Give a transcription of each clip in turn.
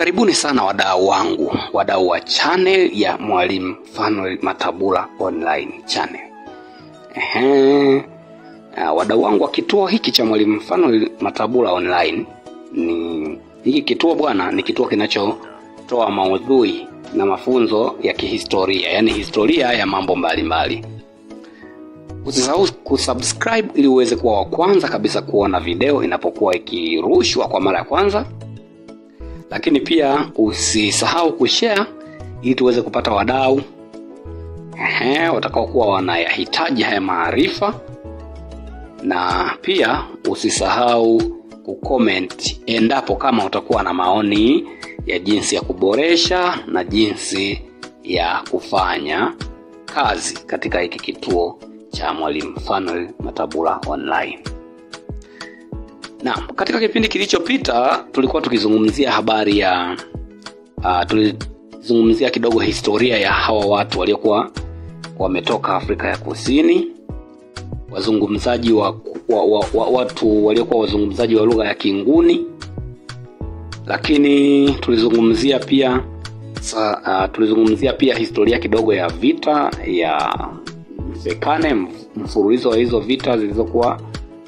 Karibuni sana wadau wangu, wadau wa channel ya Mwalimu Fanuel Matabula online channel. Wadau wangu wa kituo hiki cha Mwalimu Fanuel Matabula online, hiki kituo bwana ni kituo kinachotoa maudhui na mafunzo ya kihistoria, yani historia ya mambo mbalimbali. Usisahau kusubscribe ili uweze kuwa wa kwanza kabisa kuona video inapokuwa ikirushwa kwa mara ya kwanza. Lakini pia usisahau kushare ili tuweze kupata wadau watakao kuwa wanayahitaji haya maarifa. Na pia usisahau kucomment endapo kama utakuwa na maoni ya jinsi ya kuboresha na jinsi ya kufanya kazi katika hiki kituo cha Mwalimu Fanuel Matabula online. Na katika kipindi kilichopita tulikuwa tukizungumzia habari ya tulizungumzia kidogo historia ya hawa watu waliokuwa wametoka Afrika ya Kusini, wazungumzaji watu waliokuwa wazungumzaji wa lugha ya Kinguni. Lakini tulizungumzia pia historia kidogo ya vita ya Mfekane, mfululizo wa hizo vita zilizokuwa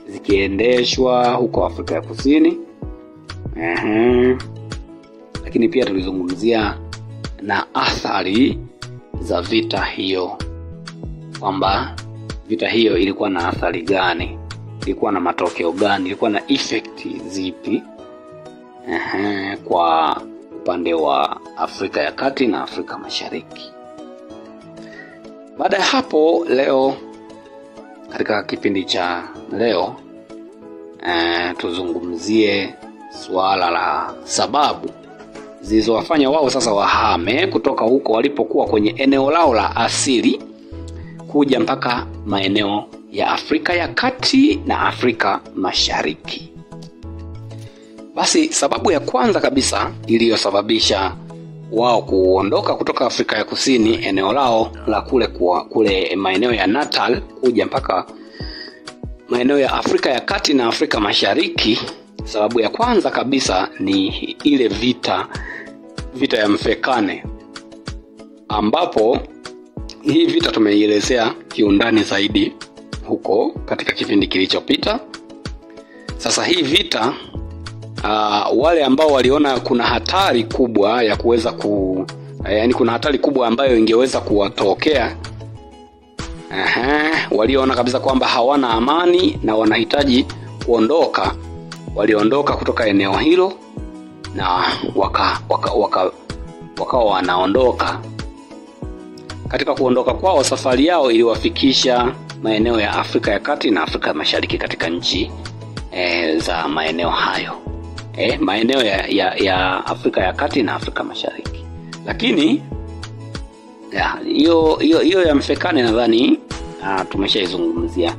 zikiendeshwa huko Afrika ya Kusini. Lakini pia tulizungumzia na athari za vita hiyo, kwamba vita hiyo ilikuwa na athari gani, ilikuwa na matokeo gani, ilikuwa na effect zipi kwa upande wa Afrika ya Kati na Afrika Mashariki. Baada ya hapo, leo katika kipindi cha leo tuzungumzie suala la sababu zilizowafanya wao sasa wahame kutoka huko walipokuwa kwenye eneo lao la asili kuja mpaka maeneo ya Afrika ya Kati na Afrika Mashariki. Basi sababu ya kwanza kabisa iliyosababisha wao kuondoka kutoka Afrika ya Kusini, eneo lao la kule maeneo ya Natal, kuja mpaka maeneo ya Afrika ya Kati na Afrika Mashariki, sababu ya kwanza kabisa ni ile vita ya Mfekane, ambapo hii vita tumeielezea kiundani zaidi huko katika kipindi kilichopita. Sasa hii vita wale ambao waliona kuna hatari kubwa ya kuweza kuna hatari kubwa ambayo ingeweza kuwatokea, waliona kabisa kwamba hawana amani na wanahitaji kuondoka, waliondoka kutoka eneo hilo na wakawa wanaondoka. Katika kuondoka kwao, safari yao iliwafikisha maeneo ya Afrika ya Kati na Afrika Mashariki, katika nchi za maeneo hayo, maeneo ya Afrika ya Kati na Afrika Mashariki. Lakini hiyo ya Mfekane nadhani tumeshaizungumzia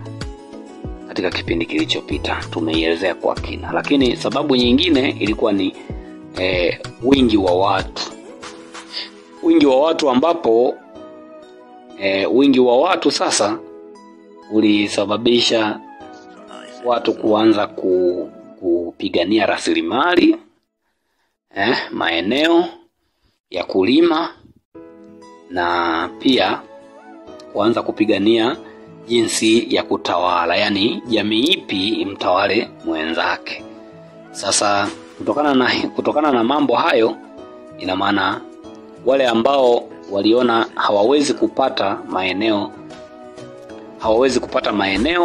katika kipindi kilichopita, tumeielezea kwa kina. Lakini sababu nyingine ilikuwa ni wingi wa watu, ambapo wingi wa watu sasa ulisababisha watu kuanza kupigania rasilimali, maeneo ya kulima, na pia kuanza kupigania jinsi ya kutawala, yani jamii ipi imtawale mwenzake. Sasa kutokana na mambo hayo, ina maana wale ambao waliona hawawezi kupata maeneo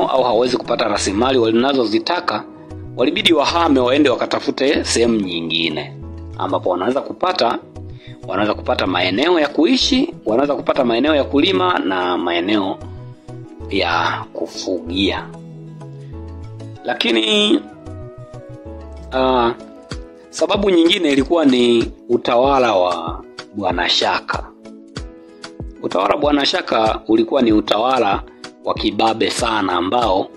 au hawawezi kupata rasilimali walinazozitaka, walibidi wahame, waende wakatafute sehemu nyingine ambapo wanaweza kupata maeneo ya kuishi, wanaweza kupata maeneo ya kulima na maeneo ya kufugia. Lakini sababu nyingine ilikuwa ni utawala wa Bwana Shaka. Utawala wa Bwana Shaka ulikuwa ni utawala wa kibabe sana, ambao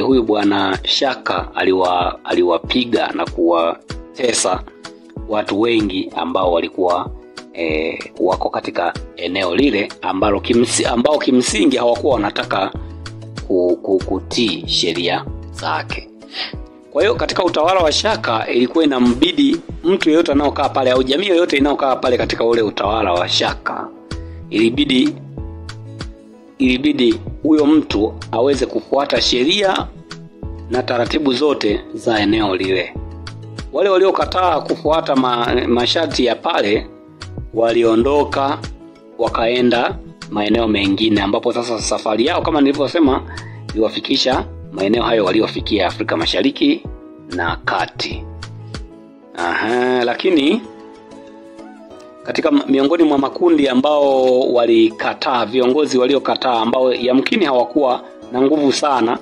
huyu Bwana Shaka aliwapiga na kuwatesa watu wengi ambao walikuwa wako katika eneo lile, ambao kimsingi hawakuwa wanataka kutii sheria zake. Kwa hiyo katika utawala wa Shaka ilikuwa inambidi mtu yeyote anaokaa pale au jamii yoyote inayokaa pale katika ule utawala wa Shaka, ilibidi huyo mtu aweze kufuata sheria na taratibu zote za eneo lile. Wale waliokataa kufuata masharti ya pale waliondoka wakaenda maeneo mengine, ambapo sasa safari yao kama nilivyosema iliwafikisha maeneo hayo waliofikia Afrika Mashariki na Kati. Lakini katika miongoni mwa makundi ambao walikataa, viongozi waliokataa ambao yamkini hawakuwa na nguvu sana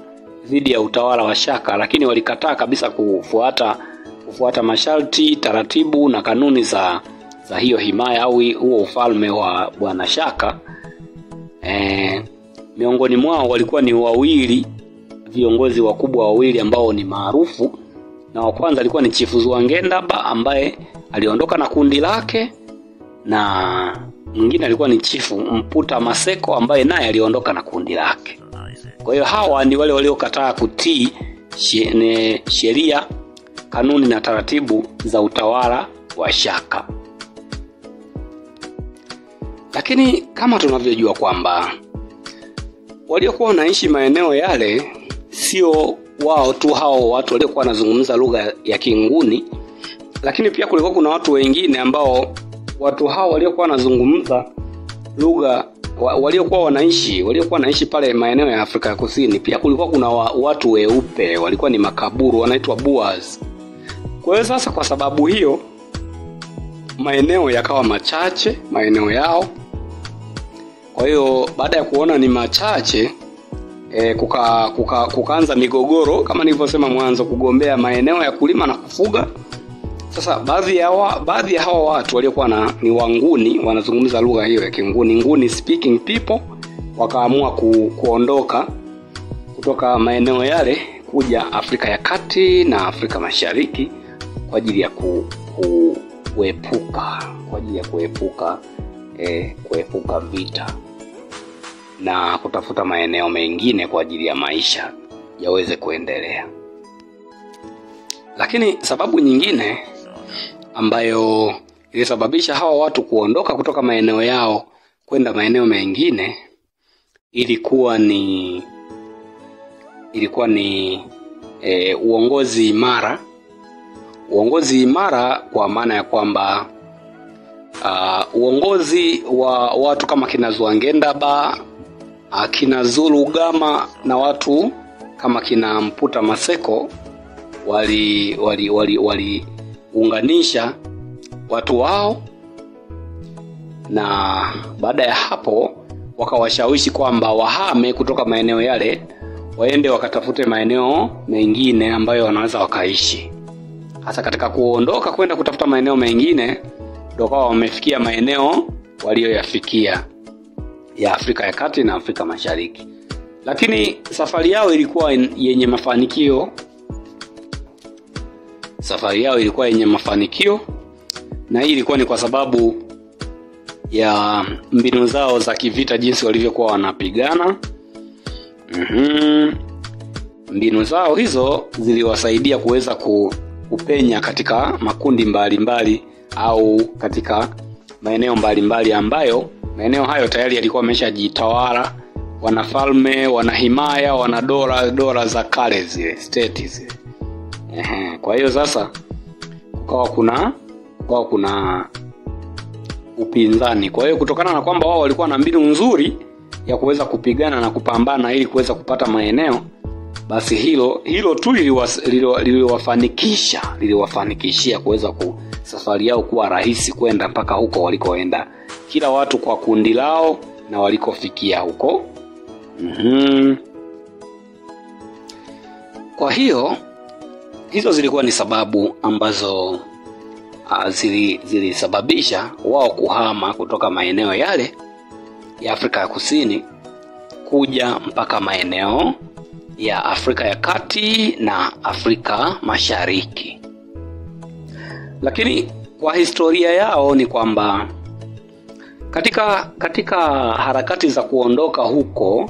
dhidi ya utawala wa Shaka, lakini walikataa kabisa kufuata masharti, taratibu na kanuni za hiyo himaya au huo ufalme wa Bwana Shaka. Miongoni mwao walikuwa ni wawili, viongozi wakubwa wawili ambao ni maarufu. Na wa kwanza alikuwa ni Chifu Zwangendaba ambaye aliondoka na kundi lake, na mwingine alikuwa ni Chifu Mputa Maseko ambaye naye aliondoka na kundi lake. Kwa hiyo hawa ni wale waliokataa kutii sheria, kanuni na taratibu za utawala wa Shaka. Lakini kama tunavyojua kwamba waliokuwa wanaishi maeneo yale sio wao tu hao watu waliokuwa wanazungumza lugha ya Kinguni, lakini pia kulikuwa kuna watu wengine ambao watu hao waliokuwa wanazungumza lugha waliokuwa wanaishi pale maeneo ya Afrika ya Kusini. Pia kulikuwa kuna watu weupe, walikuwa ni makaburu, wanaitwa Boers. Kwa hiyo sasa kwa sababu hiyo maeneo yakawa machache maeneo yao. Kwa hiyo baada ya kuona ni machache kukaanza migogoro kama nilivyosema mwanzo, kugombea maeneo ya kulima na kufuga. Sasa baadhi ya hawa watu waliokuwa ni wanguni, wanazungumza lugha hiyo ya Kinguni, Nguni speaking people, wakaamua kuondoka kutoka maeneo yale kuja Afrika ya Kati na Afrika Mashariki kwa ajili ya kuepuka vita na kutafuta maeneo mengine kwa ajili ya maisha yaweze kuendelea. Lakini sababu nyingine ambayo ilisababisha hawa watu kuondoka kutoka maeneo yao kwenda maeneo mengine ilikuwa ni uongozi imara. Uongozi imara kwa maana ya kwamba uongozi wa watu kama kina Zwangendaba, kina Zulu Gama na watu kama kina Mputa Maseko waliunganisha watu wao, na baada ya hapo wakawashawishi kwamba wahame kutoka maeneo yale waende wakatafute maeneo mengine ambayo wanaweza wakaishi. Hasa katika kuondoka kwenda kutafuta maeneo mengine ndio kwa wamefikia maeneo walioyafikia ya Afrika ya Kati na Afrika Mashariki. Lakini safari yao ilikuwa yenye mafanikio. Na hii ilikuwa ni kwa sababu ya mbinu zao za kivita, jinsi walivyokuwa wanapigana. Mbinu zao hizo ziliwasaidia kuweza kupenya katika makundi mbalimbali au katika maeneo mbalimbali ambayo maeneo hayo tayari yalikuwa yameshajitawala, wanafalme, wanahimaya, wana dola za kale zile, state zile. Kwa hiyo sasa kukawa kuna upinzani. Kwa hiyo kutokana na kwamba wao walikuwa na mbinu nzuri ya kuweza kupigana na kupambana ili kuweza kupata maeneo, basi hilo tu liliwafanikishia kuweza safari yao kuwa rahisi kwenda mpaka huko walikoenda, kila watu kwa kundi lao na walikofikia huko. Kwa hiyo hizo zilikuwa ni sababu ambazo zilisababisha wao kuhama kutoka maeneo yale ya Afrika ya Kusini kuja mpaka maeneo ya Afrika ya Kati na Afrika Mashariki. Lakini kwa historia yao ni kwamba katika harakati za kuondoka huko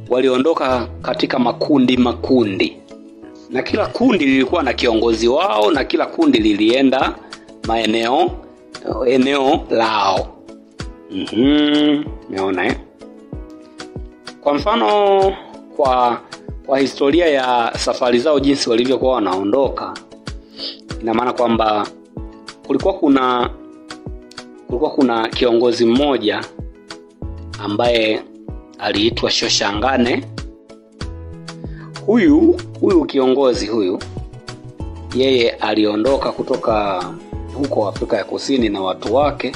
waliondoka katika makundi, na kila kundi lilikuwa na kiongozi wao, na kila kundi lilienda eneo lao. Umeona Kwa mfano kwa historia ya safari zao jinsi walivyokuwa wanaondoka, ina maana kwamba kulikuwa kuna kiongozi mmoja ambaye aliitwa Shoshangane. Huyu kiongozi yeye aliondoka kutoka huko Afrika ya Kusini na watu wake,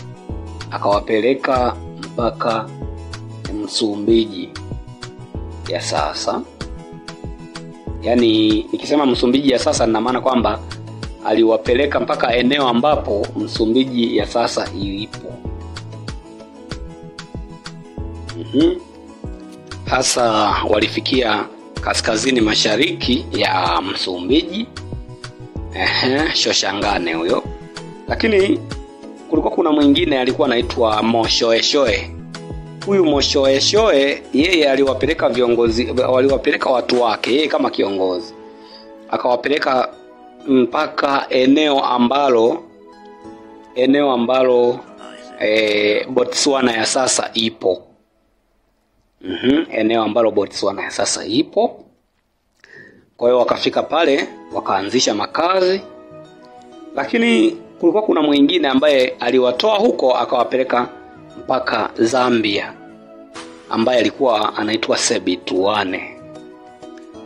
akawapeleka mpaka Msumbiji ya sasa. Yaani nikisema Msumbiji ya sasa nina maana kwamba aliwapeleka mpaka eneo ambapo Msumbiji ya sasa ilipo. Hasa walifikia kaskazini mashariki ya Msumbiji. Shoshangane huyo. Lakini kulikuwa kuna mwingine alikuwa anaitwa Moshoeshoe. Huyu Moshoeshoe yeye waliwapeleka watu wake, yeye kama kiongozi akawapeleka mpaka eneo ambalo Botswana ya sasa ipo. Eneo ambalo Botswana ya sasa ipo. Kwa hiyo wakafika pale, wakaanzisha makazi. Lakini kulikuwa kuna mwingine ambaye aliwatoa huko akawapeleka mpaka Zambia, ambaye alikuwa anaitwa Sebituane.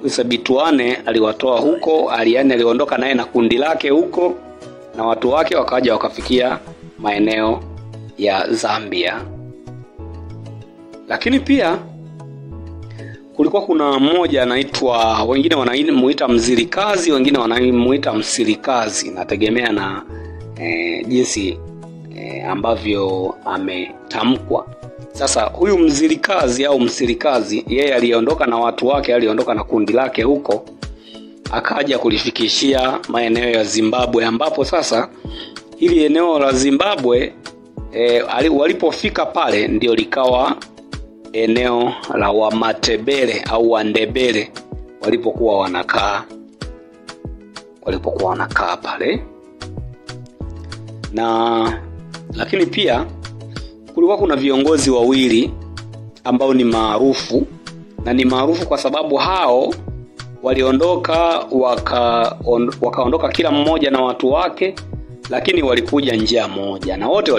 Sebituane aliwatoa huko, aliondoka naye na kundi lake huko, na watu wake wakaja wakafikia maeneo ya Zambia. Lakini pia kulikuwa kuna mmoja anaitwa, wengine wanamuita Mzilikazi, wengine wanamuita Msilikazi, nategemea na jinsi ambavyo ametamkwa. Sasa huyu Mzilikazi au Msilikazi, yeye aliondoka na watu wake, aliondoka na kundi lake huko, akaja kulifikishia maeneo ya Zimbabwe, ambapo sasa hili eneo la Zimbabwe walipofika pale ndio likawa eneo la Wamatebele au Wandebele walipokuwa wanakaa pale. Lakini pia kulikuwa kuna viongozi wawili ambao ni maarufu, na ni maarufu kwa sababu hao waliondoka wakaondoka kila mmoja na watu wake, lakini walikuja njia moja, na wote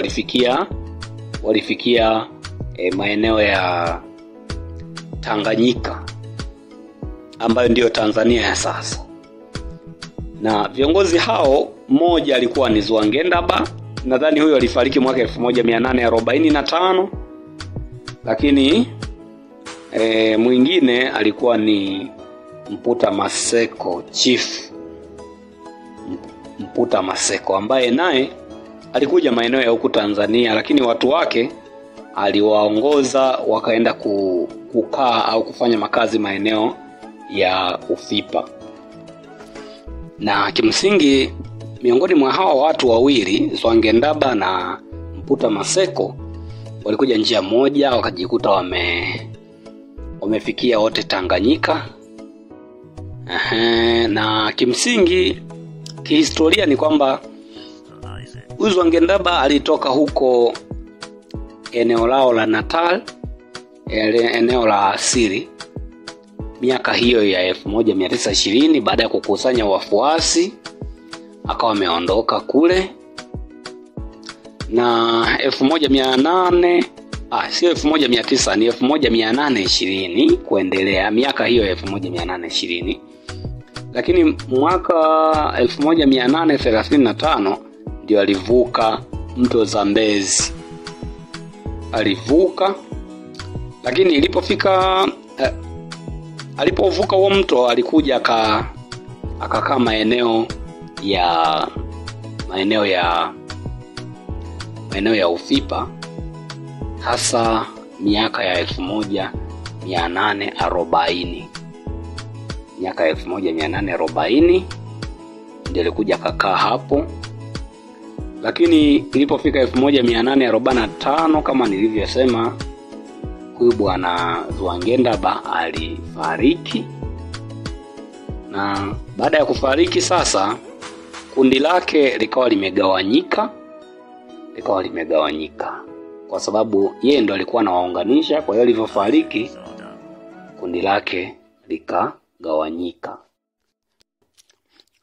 walifikia maeneo ya Tanganyika ambayo ndiyo Tanzania ya sasa. Na viongozi hao, mmoja alikuwa ni Zwangendaba, nadhani huyo alifariki mwaka 1845. Lakini mwingine alikuwa ni Mputa Maseko, Chief Mputa Maseko, ambaye naye alikuja maeneo ya huku Tanzania, lakini watu wake aliwaongoza wakaenda kukaa au kufanya makazi maeneo ya Ufipa. Na kimsingi miongoni mwa hawa watu wawili, Zwangendaba na Mputa Maseko, walikuja njia moja, wakajikuta wamefikia wote Tanganyika. Na kimsingi kihistoria ni kwamba Zwangendaba alitoka huko eneo lao la Natal, eneo la asili, miaka hiyo ya 1920. Baada ya kukusanya wafuasi akawa ameondoka kule, na 1900 ni 1820 kuendelea, miaka hiyo ya 1820. Lakini mwaka 1835 ndio alivuka mto Zambezi. Alivuka, lakini alipovuka huo mto alikuja akakaa maeneo ya Ufipa, hasa miaka ya 1840. Miaka 1840 ndio alikuja akakaa hapo. Lakini ilipofika 1845 kama nilivyosema, huyu bwana Zwangendaba alifariki, Na baada ya kufariki sasa, kundi lake likawa limegawanyika kwa sababu yeye ndo alikuwa anawaunganisha. Kwa hiyo alivyofariki kundi lake likagawanyika.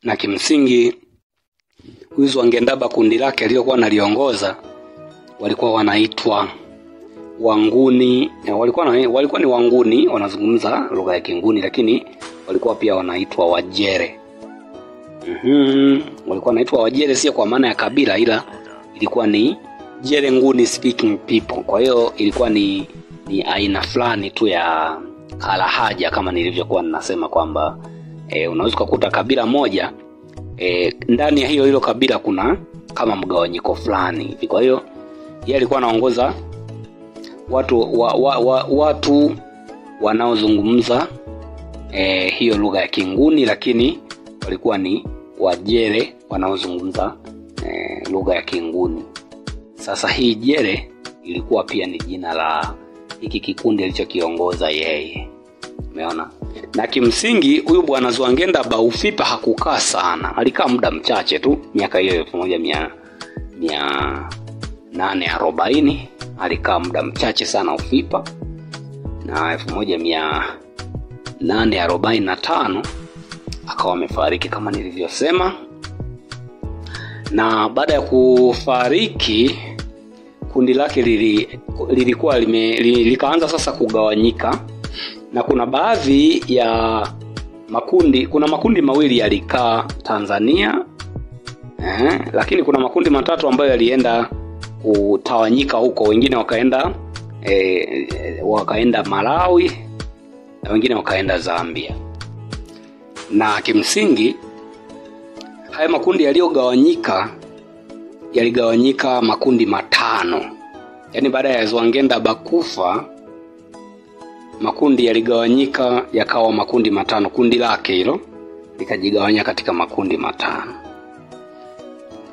Na kimsingi huyu Zwangendaba kundi lake aliyokuwa analiongoza walikuwa wanaitwa Wanguni. Walikuwa ni Wanguni, wanazungumza lugha ya Kinguni, lakini walikuwa pia wanaitwa Wajere. Walikuwa wanaitwa Wajere, sio kwa maana ya kabila, ila ilikuwa ni Jere Nguni speaking people. Kwa hiyo ilikuwa ni aina fulani tu ya kalahaja, kama nilivyokuwa ninasema kwamba unaweza kukuta kabila moja ndani ya hilo kabila kuna kama mgawanyiko fulani hivi. Kwa hiyo yeye alikuwa anaongoza watu wanaozungumza hiyo lugha ya Kinguni, lakini walikuwa ni Wajere wanaozungumza lugha ya Kinguni. Sasa hii Jere ilikuwa pia ni jina la hiki kikundi alichokiongoza yeye. Umeona? Na kimsingi huyu bwana Zwangendaba Ufipa hakukaa sana. Alikaa muda mchache tu, miaka hiyo 1840 alikaa muda mchache sana Ufipa. Na 1845 akawa amefariki kama nilivyosema. Na baada ya kufariki kundi lake lilikuwa likaanza sasa kugawanyika, na kuna baadhi ya makundi, kuna makundi mawili yalikaa Tanzania, lakini kuna makundi matatu ambayo yalienda kutawanyika huko. Wengine wakaenda Malawi na wengine wakaenda Zambia. Na kimsingi haya makundi yaligawanyika makundi matano. Yaani baada ya Zwangendaba kufa, makundi yaligawanyika yakawa makundi matano. Kundi lake hilo likajigawanya katika makundi matano.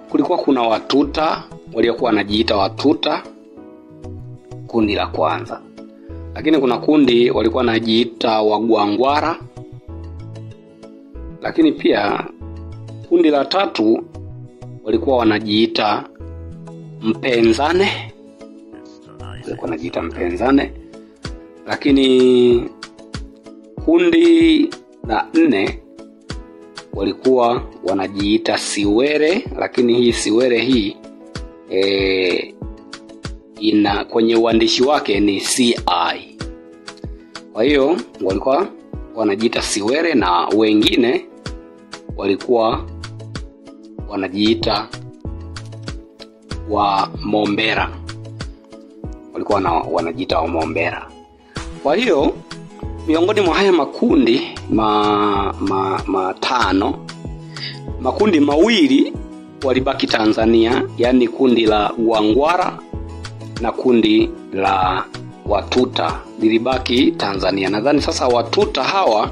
Kulikuwa kuna Watuta waliokuwa wanajiita Watuta, kundi la kwanza. Lakini kuna kundi walikuwa wanajiita Wagwangwara. Lakini pia kundi la tatu walikuwa wanajiita Mpenzane. Lakini kundi la 4 walikuwa wanajiita Siwere, lakini hii Siwere hii ina kwenye uandishi wake ni CI. Kwa hiyo walikuwa wanajiita Siwere, na wengine walikuwa wanajiita wa Mombera. Walikuwa wanajiita wa Mombera. Kwa hiyo miongoni mwa haya makundi matano, makundi mawili walibaki Tanzania, yani kundi la Gwangwara na kundi la Watuta lilibaki Tanzania. Nadhani sasa Watuta hawa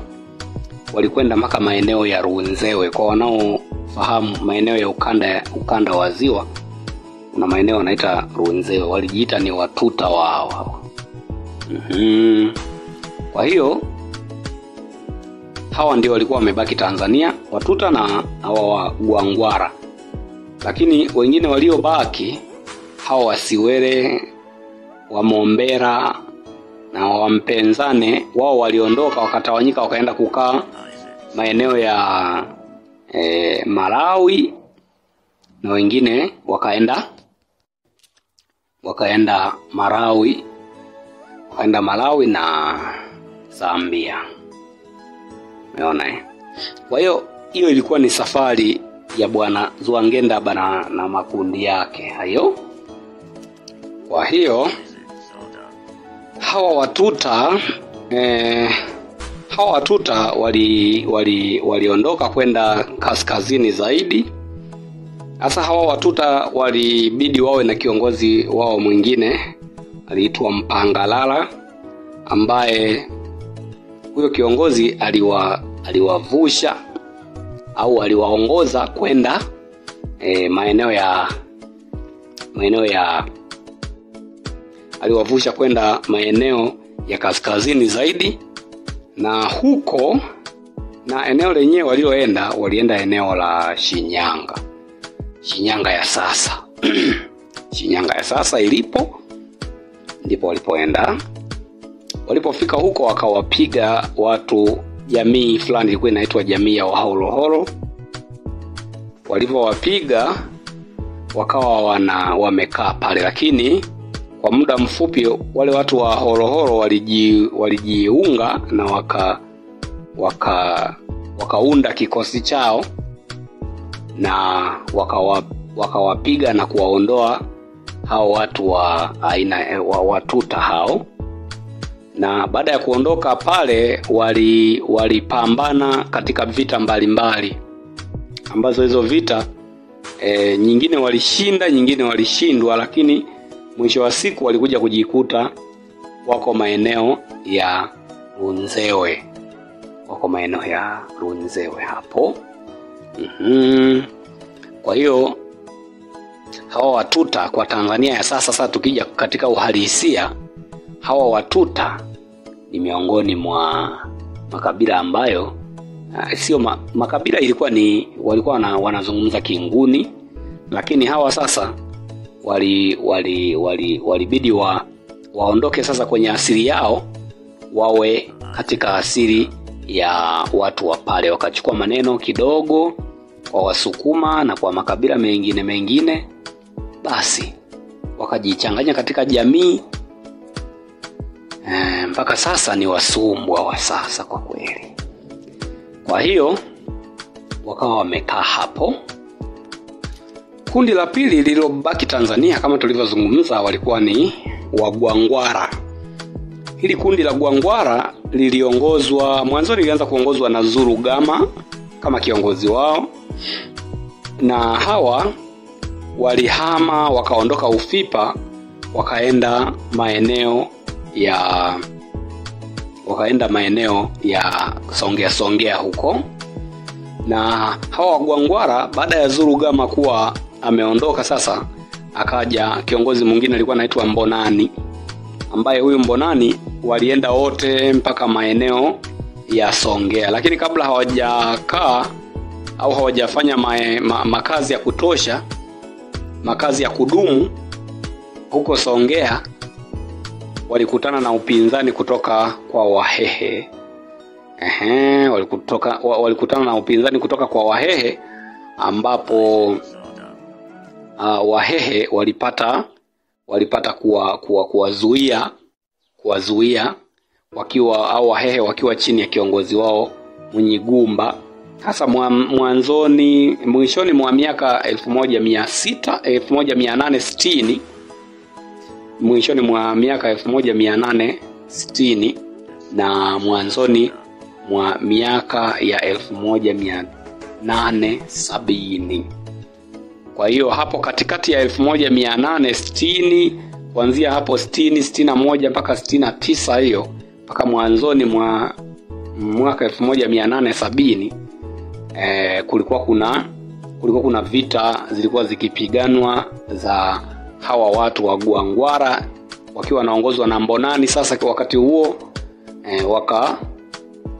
walikwenda mpaka maeneo ya Runzewe. Kwa wanaofahamu maeneo ya ukanda wa ziwa, kuna maeneo wanaita Runzewe, walijiita ni Watuta wao. Kwa hiyo hawa ndio walikuwa wamebaki Tanzania, Watuta na hawa wa Gwangwara. Lakini wengine waliobaki, hawa Wasiwere, wa Mombera na wa Mpenzane, wao waliondoka wakatawanyika wakaenda kukaa maeneo ya Malawi, na wengine wakaenda Malawi na Zambia. Umeona Kwa hiyo hiyo ilikuwa ni safari ya bwana Zwangendaba na makundi yake hayo. Kwa hiyo hawa Watuta waliondoka kwenda kaskazini zaidi. Sasa hawa Watuta walibidi wawe na kiongozi wao mwingine, aliitwa Mpangalala, ambaye huyo kiongozi aliwavusha au aliwaongoza kwenda aliwavusha kwenda maeneo ya kaskazini zaidi, na huko Na eneo lenyewe walioenda, walienda eneo la Shinyanga. Shinyanga ya sasa. Shinyanga ya sasa ilipo, ndipo walipoenda. Walipofika huko wakawapiga watu, jamii fulani ilikuwa inaitwa jamii ya Wahorohoro. Walipowapiga wakawa wamekaa pale, lakini kwa muda mfupi wale watu wa Horohoro walijiunga na wakaunda kikosi chao na wakawapiga na kuwaondoa hao watu wa aina wa Watuta hao. Na baada ya kuondoka pale walipambana katika vita mbalimbali, ambazo hizo vita nyingine walishinda, nyingine walishindwa, lakini mwisho wa siku walikuja kujikuta wako maeneo ya Runzewe. Wako maeneo ya Runzewe hapo. Kwa hiyo hawa Watuta kwa Tanzania ya sasa tukija katika uhalisia, hawa Watuta ni miongoni mwa makabila ambayo sio makabila, walikuwa wanazungumza Kinguni, lakini hawa sasa walibidi waondoke sasa kwenye asili yao, wawe katika asili ya watu wa pale. Wakachukua maneno kidogo kwa Wasukuma na kwa makabila mengine, basi wakajichanganya katika jamii. Mpaka sasa ni Wasumbwa wa sasa kwa kweli. Kwa hiyo wakawa wamekaa hapo. Kundi la pili lililobaki Tanzania kama tulivyozungumza walikuwa ni Wagwangwara. Hili kundi la Gwangwara mwanzoni lilianza kuongozwa na Zurugama kama kiongozi wao, na hawa walihama wakaondoka Ufipa wakaenda maeneo ya Songea huko. Na hawa Wagwangwara baada ya Zurugama kuwa ameondoka, sasa akaja kiongozi mwingine alikuwa anaitwa Mbonani, ambaye huyu Mbonani walienda wote mpaka maeneo ya Songea. Lakini kabla hawajakaa au hawajafanya makazi ya kutosha, makazi ya kudumu huko Songea, walikutana na upinzani kutoka kwa Wahehe. Walikutana na upinzani kutoka kwa Wahehe, ambapo Wahehe walipata kuwazuia Wahehe wakiwa chini ya kiongozi wao Munyigumba. Hasa mwishoni mwa miaka 1860, mwishoni mwa miaka 1860 na mwanzoni mwa miaka ya 1870. Kwa hiyo hapo katikati ya 1860, kuanzia hapo 60, 61 mpaka 69, hiyo mpaka mwanzoni mwa mwaka 1870, kulikuwa kuna vita zilikuwa zikipiganwa za hawa watu wa Gwangwara wakiwa wanaongozwa na Mbonani. Sasa wakati huo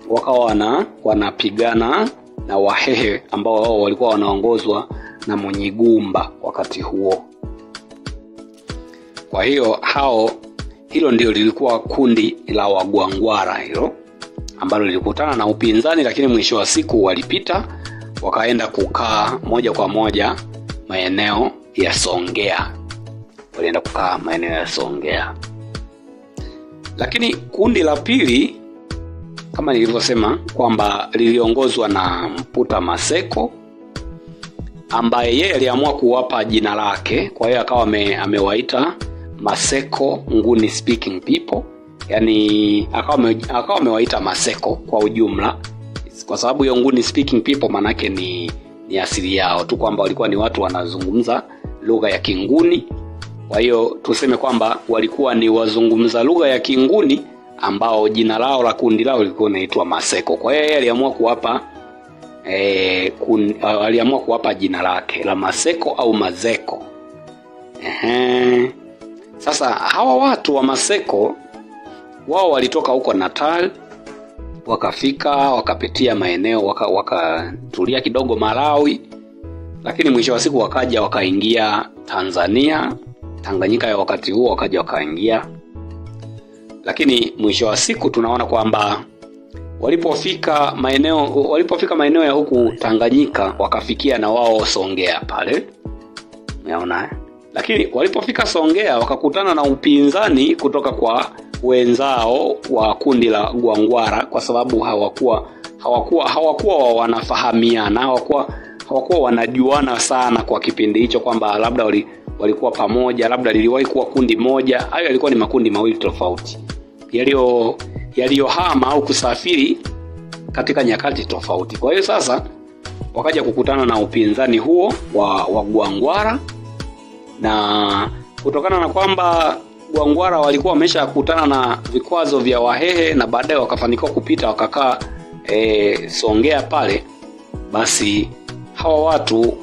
wakawa wanapigana na Wahehe ambao wao walikuwa wanaongozwa na Munyigumba wakati huo. Kwa hiyo hilo ndio lilikuwa kundi la Wagwangwara hilo, ambalo lilikutana na upinzani, lakini mwisho wa siku walipita wakaenda kukaa moja kwa moja maeneo ya Songea. Walienda kukaa maeneo ya Songea. Lakini kundi la pili, kama nilivyosema kwamba liliongozwa na Mputa Maseko, ambaye yeye aliamua kuwapa jina lake. Kwa hiyo akawa amewaita Maseko Nguni speaking people, yani akawa amewaita Maseko kwa ujumla, kwa sababu hiyo Nguni speaking people manake ni asili yao tu, kwamba walikuwa ni watu wanazungumza lugha ya Kinguni. Kwa hiyo tuseme kwamba walikuwa ni wazungumza lugha ya Kinguni ambao jina lao la kundi lao lilikuwa linaitwa Maseko. Kwa hiyo yeye aliamua kuwapa jina lake la Maseko au Mazeko. Sasa hawa watu wa Maseko wao walitoka huko Natal, wakafika wakapitia maeneo wakatulia kidogo Malawi, lakini mwisho wa siku wakaja wakaingia Tanzania, Tanganyika ya wakati huo wakaja wakaingia. Lakini mwisho wa siku tunaona kwamba walipofika maeneo ya huku Tanganyika wakafikia na wao Songea pale. Unaona? Lakini walipofika Songea wakakutana na upinzani kutoka kwa wenzao wa kundi la Gwangwara, kwa sababu hawakuwa wanafahamiana, hawakuwa wanajuana sana kwa kipindi hicho, kwamba labda walikuwa pamoja, labda liliwahi kuwa kundi moja. Hayo yalikuwa ni makundi mawili tofauti yaliyohama au kusafiri katika nyakati tofauti. Kwa hiyo sasa wakaja kukutana na upinzani huo wa Gwangwara, na kutokana na kwamba Gwangwara walikuwa wameshakutana na vikwazo vya Wahehe na baadaye wakafanikiwa kupita wakakaa Songea pale, basi hawa watu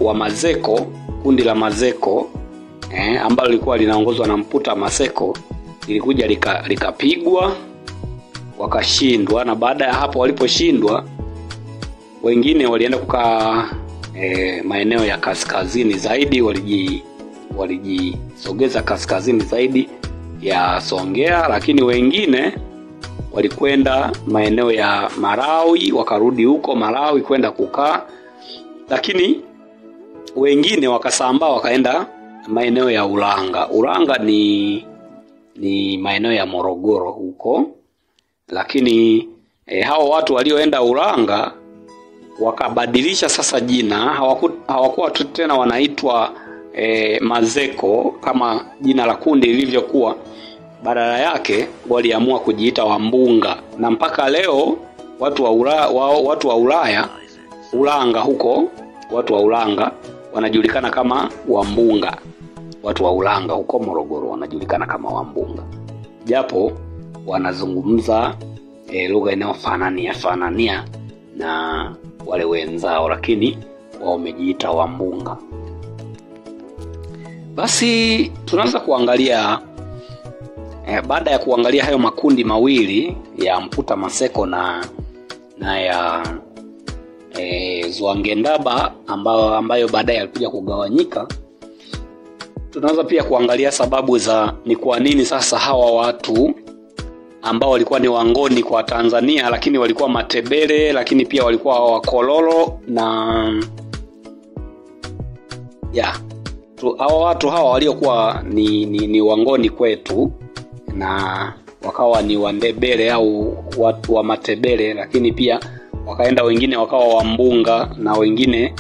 wa Mazeko, kundi la Mazeko ambalo lilikuwa linaongozwa na Mputa Maseko, lilikuja likapigwa wakashindwa. Na baada ya hapo waliposhindwa, wengine walienda kukaa maeneo ya kaskazini zaidi, walijisogeza kaskazini zaidi ya Songea, lakini wengine walikwenda maeneo ya Malawi, wakarudi huko Malawi kwenda kukaa, lakini wengine wakasambaa wakaenda maeneo ya Ulanga. Ulanga ni maeneo ya Morogoro huko, lakini hao watu walioenda Ulanga wakabadilisha sasa jina. Hawakuwa tena wanaitwa Mazeko kama jina la kundi lilivyokuwa, badala yake waliamua kujiita Wambunga, na mpaka leo watu wa Ulaya, Ulanga huko, watu wa Ulanga wanajulikana kama Wambunga. Watu wa Ulanga huko Morogoro wanajulikana kama Wambunga, japo wanazungumza lugha inayofanania na wale wenzao, lakini wao wamejiita Wambunga. Basi tunaanza kuangalia baada ya kuangalia hayo makundi mawili ya Mputa Maseko na ya Zwangendaba ambayo baadaye alikuja kugawanyika, tunaanza pia kuangalia sababu za ni kwa nini sasa hawa watu ambao walikuwa ni Wangoni kwa Tanzania, lakini walikuwa Matebele, lakini pia walikuwa Wakololo na hawa watu hawa waliokuwa ni Wangoni kwetu na wakawa ni Wandebele au watu wa Matebele, lakini pia wakaenda wengine wakawa Wambunga na wengine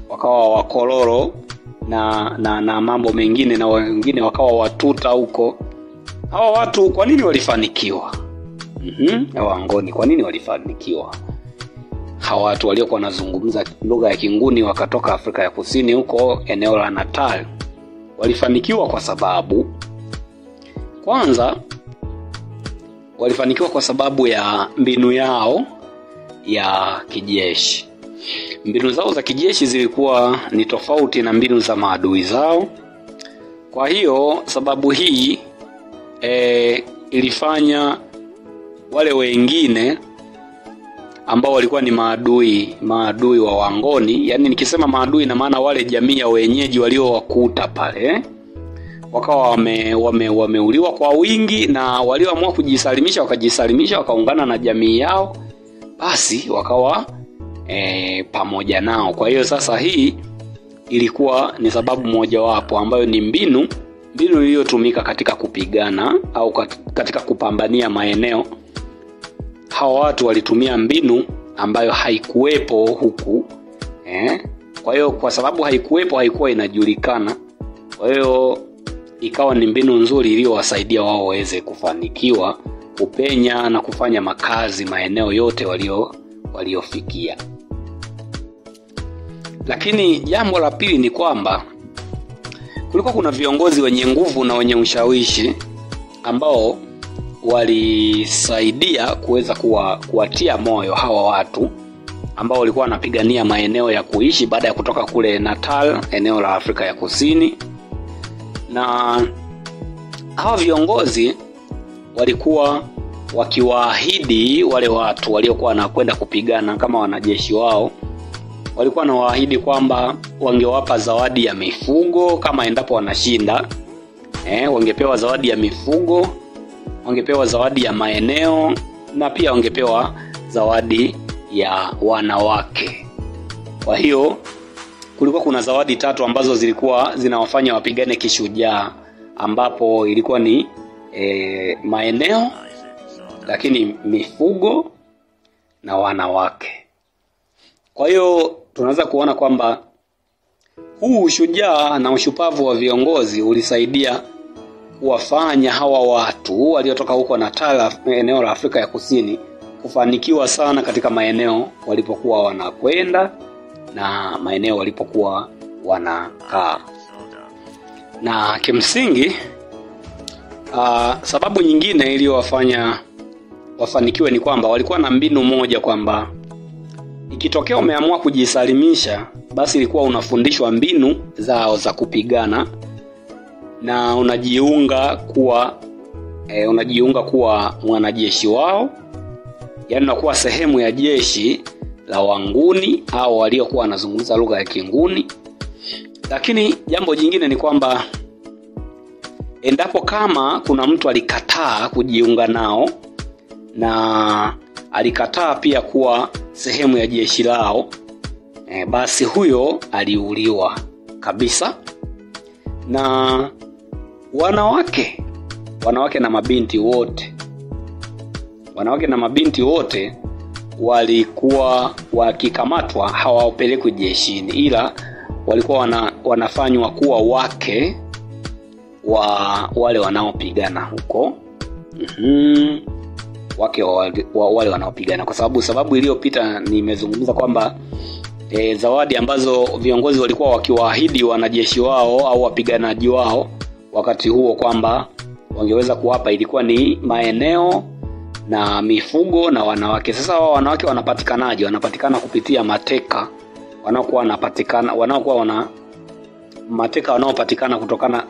wakawa Wakololo na mambo mengine, na wengine wakawa Watuta huko. Hawa watu kwa nini walifanikiwa? Hawa Wangoni kwa nini walifanikiwa? Hawa watu waliokuwa wanazungumza lugha ya Kinguni wakatoka Afrika ya Kusini huko eneo la Natal walifanikiwa kwa sababu, kwanza walifanikiwa kwa sababu ya mbinu yao ya kijeshi. Mbinu zao za kijeshi zilikuwa ni tofauti na mbinu za maadui zao. Kwa hiyo sababu hii ilifanya wale wengine ambao walikuwa ni maadui wa Wangoni, yani nikisema maadui na maana wale jamii ya wenyeji waliowakuta pale, wakawa wameuliwa kwa wingi, na walioamua kujisalimisha wakajisalimisha wakaungana na jamii yao, basi wakawa pamoja nao. Kwa hiyo sasa hii ilikuwa ni sababu mojawapo ambayo ni mbinu iliyotumika katika kupigana au katika kupambania maeneo. Hawa watu walitumia mbinu ambayo haikuwepo huku. Kwa hiyo kwa sababu haikuwa inajulikana, kwa hiyo ikawa ni mbinu nzuri iliyowasaidia wao waweze kufanikiwa kupenya na kufanya makazi maeneo yote waliofikia. Lakini jambo la pili ni kwamba kulikuwa kuna viongozi wenye nguvu na wenye ushawishi ambao walisaidia kuweza kuwatia moyo hawa watu ambao walikuwa wanapigania maeneo ya kuishi baada ya kutoka kule Natal, eneo la Afrika ya Kusini. Na hawa viongozi walikuwa wakiwaahidi wale watu waliokuwa wanakwenda kupigana kama wanajeshi wao, walikuwa wanawaahidi kwamba wangewapa zawadi ya mifugo kama endapo wanashinda. Wangepewa zawadi ya mifugo, wangepewa zawadi ya maeneo, na pia wangepewa zawadi ya wanawake. Kwa hiyo kulikuwa kuna zawadi 3 ambazo zilikuwa zinawafanya wapigane kishujaa, ambapo ilikuwa ni maeneo, lakini mifugo na wanawake. Kwa hiyo tunaweza kuona kwamba huu ushujaa na ushupavu wa viongozi ulisaidia kuwafanya hawa watu waliotoka huko Natal, eneo la Afrika ya Kusini, kufanikiwa sana katika maeneo walipokuwa wanakwenda na maeneo walipokuwa wanakaa. Na kimsingi sababu nyingine iliyowafanya wafanikiwe ni kwamba walikuwa na mbinu moja, kwamba ikitokea umeamua kujisalimisha, basi ilikuwa unafundishwa mbinu zao za kupigana na unajiunga kuwa mwanajeshi wao, yaani unakuwa sehemu ya jeshi la Wanguni au waliokuwa wanazungumza lugha ya Kinguni. Lakini jambo jingine ni kwamba endapo kama kuna mtu alikataa kujiunga nao na alikataa pia kuwa sehemu ya jeshi lao, basi huyo aliuliwa kabisa. Na wanawake na mabinti wote walikuwa wakikamatwa hawapelekwi jeshini, ila walikuwa wanafanywa kuwa wake wa wale wanaopigana huko. Wake wa wale wanaopigana, kwa sababu iliyopita nimezungumza kwamba zawadi ambazo viongozi walikuwa wakiwaahidi wanajeshi wao au wapiganaji wao wakati huo kwamba wangeweza kuwapa, ilikuwa ni maeneo na mifugo na wanawake. Sasa hao wanawake wanapatikanaje? Wanapatikana kupitia mateka wanaopatikana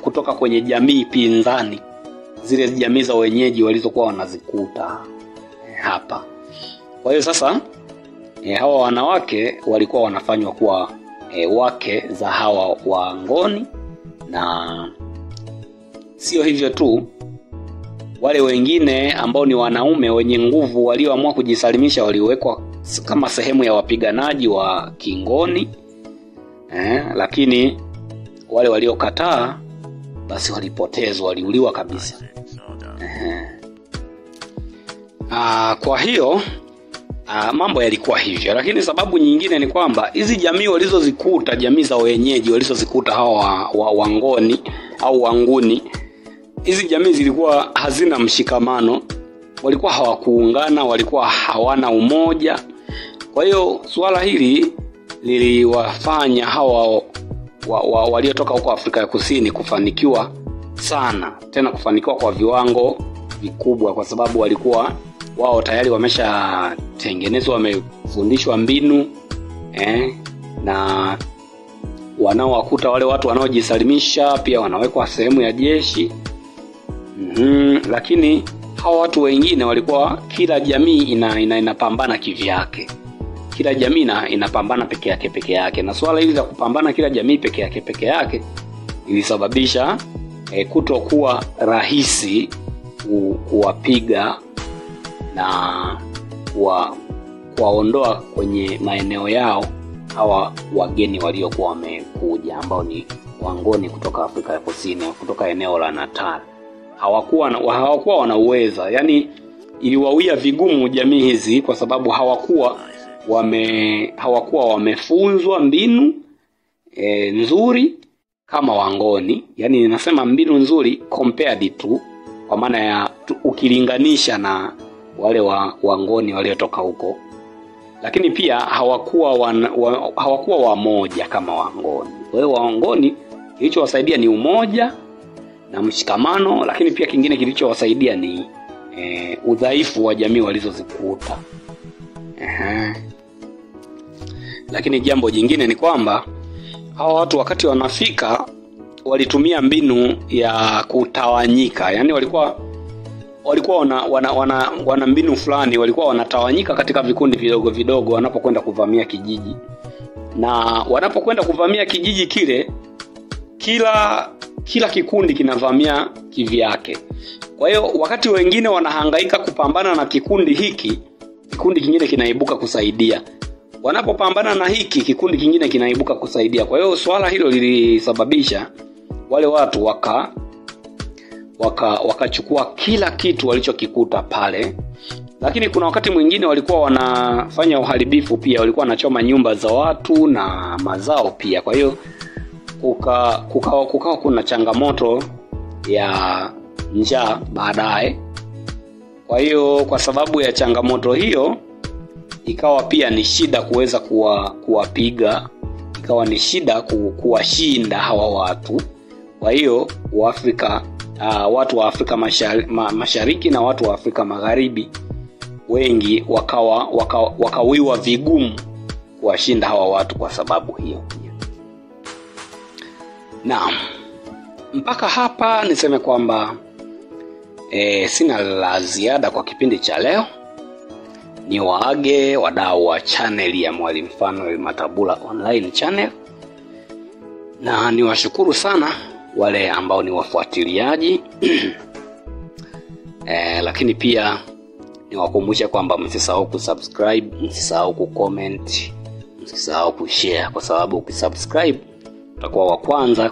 kutoka kwenye jamii pinzani, zile jamii za wenyeji walizokuwa wanazikuta hapa. Kwa hiyo sasa hawa wanawake walikuwa wanafanywa kuwa wake za hawa Wangoni, na sio hivyo tu, wale wengine ambao ni wanaume wenye nguvu walioamua kujisalimisha waliwekwa kama sehemu ya wapiganaji wa Kingoni, lakini wale waliokataa basi walipotezwa, waliuliwa kabisa. Kwa hiyo mambo yalikuwa hivyo. Lakini sababu nyingine ni kwamba hizi jamii walizozikuta, jamii za wenyeji walizozikuta hawa Wangoni au Wanguni, hizi jamii zilikuwa hazina mshikamano, walikuwa hawakuungana, walikuwa hawana umoja. Kwa hiyo suala hili liliwafanya hawa waliotoka huko Afrika ya Kusini kufanikiwa sana, tena kufanikiwa kwa viwango vikubwa, kwa sababu walikuwa wao tayari wameshatengenezwa, wamefundishwa mbinu na wanaowakuta wale watu wanaojisalimisha pia wanawekwa sehemu ya jeshi. Lakini hawa watu wengine walikuwa, kila jamii inapambana kivyake. Kila jamii inapambana peke yake. Na swala hili la kupambana kila jamii peke yake ilisababisha kutokuwa rahisi kuwapiga na kuwaondoa kwenye maeneo yao hawa wageni waliokuwa wamekuja, ambao ni Wangoni kutoka Afrika ya Kusini, kutoka eneo la Natal. Hawakuwa wanaweza, yani iliwawia vigumu jamii hizi, kwa sababu hawakuwa wamefunzwa mbinu nzuri kama Wangoni. Yani ninasema mbinu nzuri compared to, kwa maana ya ukilinganisha na wale Wangoni waliotoka huko. Lakini pia hawakuwa wamoja kama Wangoni. Kwa hiyo Wangoni kilichowasaidia ni umoja na mshikamano, lakini pia kingine kilichowasaidia ni udhaifu wa jamii walizozikuta. Lakini jambo jingine ni kwamba hawa watu wakati wanafika walitumia mbinu ya kutawanyika. Yani walikuwa walikuwa wana mbinu fulani, walikuwa wanatawanyika katika vikundi vidogo vidogo wanapokwenda kuvamia kijiji. Na wanapokwenda kuvamia kijiji kile, kila kikundi kinavamia kivyake. Kwa hiyo wakati wengine wanahangaika kupambana na kikundi hiki, kikundi kingine kinaibuka kusaidia. Wanapopambana na hiki, kikundi kingine kinaibuka kusaidia. Kwa hiyo swala hilo lilisababisha wale watu wakachukua kila kitu walichokikuta pale. Lakini kuna wakati mwingine walikuwa wanafanya uharibifu pia, walikuwa wanachoma nyumba za watu na mazao pia. Kwa hiyo kukawa kuna changamoto ya njaa baadaye. Kwa hiyo kwa sababu ya changamoto hiyo, ikawa pia ni shida kuweza kuwapiga, ikawa ni shida kuwashinda hawa watu. Kwa hiyo watu wa Afrika Mashariki na watu wa Afrika Magharibi wengi wakawiwa vigumu kuwashinda hawa watu kwa sababu hiyo. Naam, mpaka hapa niseme kwamba sina la ziada kwa kipindi cha leo. Ni waage wadau wa channel ya Mwalimu Fanuel Matabula online channel, na niwashukuru sana wale ambao ni wafuatiliaji. Lakini pia niwakumbusha kwamba msisahau kusubscribe, msisahau kucomment, msisahau kushare, kwa sababu ukisubscribe utakuwa wa kwanza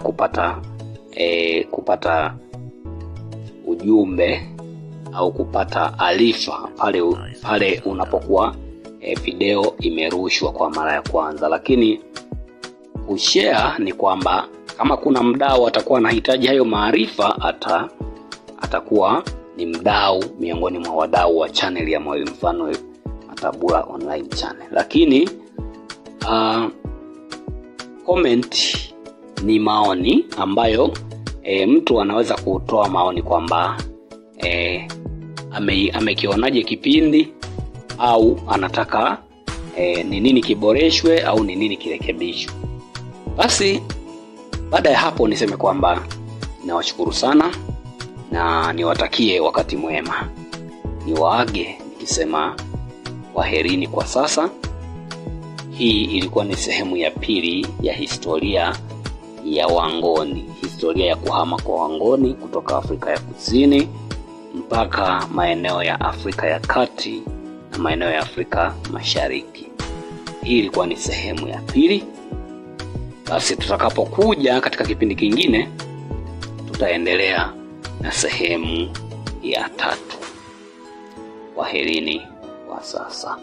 kupata ujumbe au kupata alifa pale unapokuwa video imerushwa kwa mara ya kwanza. Lakini kushare ni kwamba kama kuna mdau atakuwa anahitaji hayo maarifa, atakuwa ni mdau miongoni mwa wadau wa channel ya Mwalimu Fanuel Matabula online channel. Lakini comment ni maoni ambayo mtu anaweza kutoa maoni kwamba amekionaje kipindi, au anataka ni nini kiboreshwe au ni nini kirekebishwe. Basi baada ya hapo niseme kwamba nawashukuru sana na niwatakie wakati mwema. Niwaage nikisema kwaherini kwa sasa. Hii ilikuwa ni sehemu ya pili ya historia ya Wangoni, historia ya kuhama kwa Wangoni kutoka Afrika ya Kusini mpaka maeneo ya Afrika ya Kati na maeneo ya Afrika Mashariki. Hii ilikuwa ni sehemu ya pili. Basi tutakapokuja katika kipindi kingine, tutaendelea na sehemu ya 3. Kwaherini kwa sasa.